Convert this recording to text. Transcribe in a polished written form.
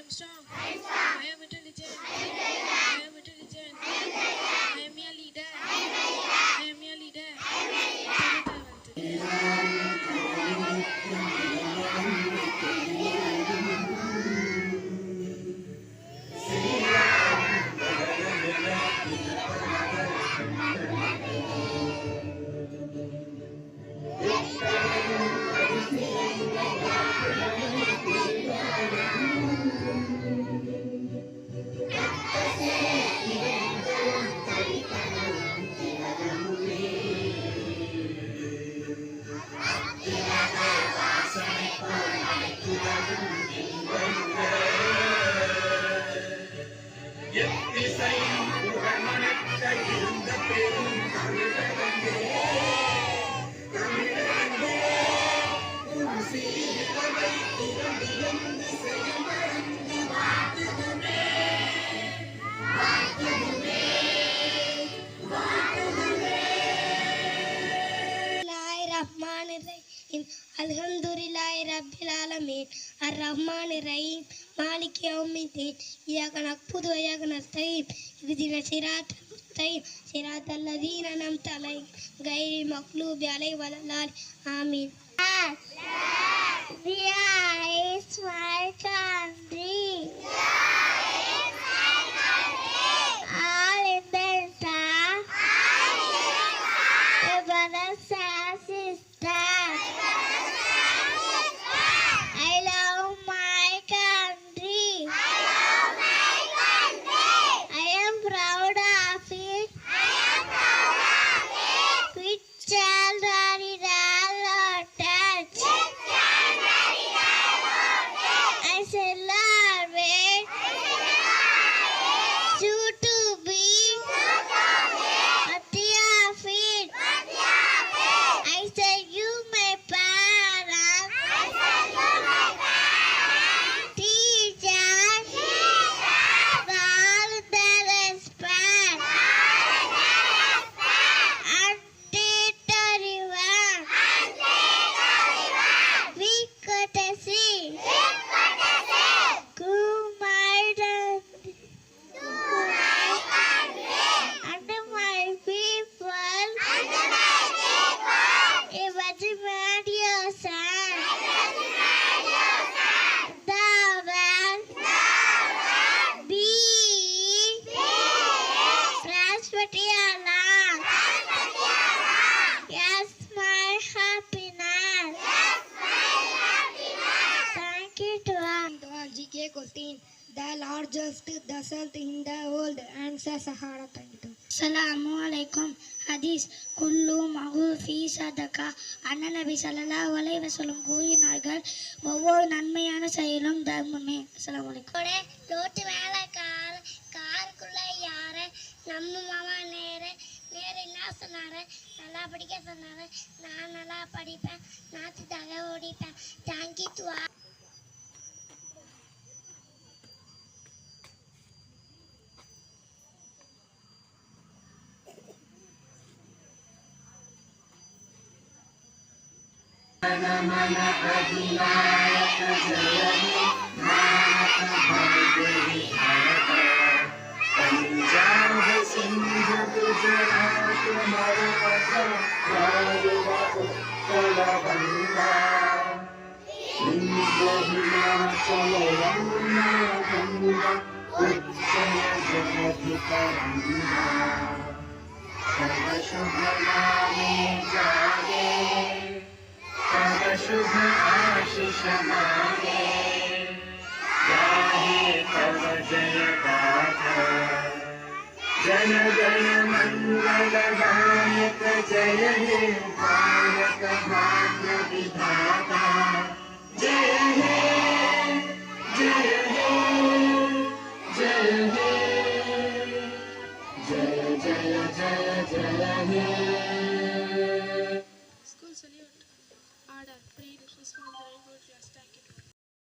am strong. I am intelligent. I am intelligent. I am your leader. I am your leader. Alhamdulillahi Rabbil Alamin Ar-Rahmanir Rahim Maliki Yawmiddin Iyyaka na'budu wa iyyaka nasta'in Ihdinas siratal mustaqim siratal ladzina an'amta 'alaihim ghairil maghdubi 'alaihim waladdallin Amin. India is my country. All Indians are brothers and sisters. I love my country. I am proud of it. Which children it all touch. I shall always choose to be worthy of it. I say you my parents, teachers, all the respect, and everyone, we courtesy, to my and my people, it was made your son, thou wilt be prosperity along. Yes, my happiness. Thank you to all. GK question. The largest desert in the world. Answer Sahara. Thank you. Assalamu alaikum. Hadith. Kullu mahu fi sadaka. அண்ணன் நபி ஸல்லல்லாஹு அலைஹி வஸல்லம் கூறினார்கள், ஒவ்வொரு நன்மையான செயலும் தர்மமே. அஸ்ஸலாமு அலைக்கும். ரோட்டு மேலே காருக்குள்ள யாரு நம்ம மாமா நேரு என்ன சொன்னாரு, நல்லா படிக்க சொன்னாரு. நான் நல்லா படிப்பேன், நாத்து தலை ஓடிப்பேன். Thank you to all. मन अधिनायक जय हे नायक भव्य विधायक पंजाब सिंध गुजरात मराठा द्राविड़ उत्कल बंगा हिंद हिमाचल यमुना गंगा उज्जैन जगति तरंगा सर्व शुभ नामे जागे तब शुभ आशीष मांगे गाहे तब जय गाथा जन गण मंगल गायक जय हे भारत भाग्य विधाता जय हे जय हे जय हे जय जय जय जय हे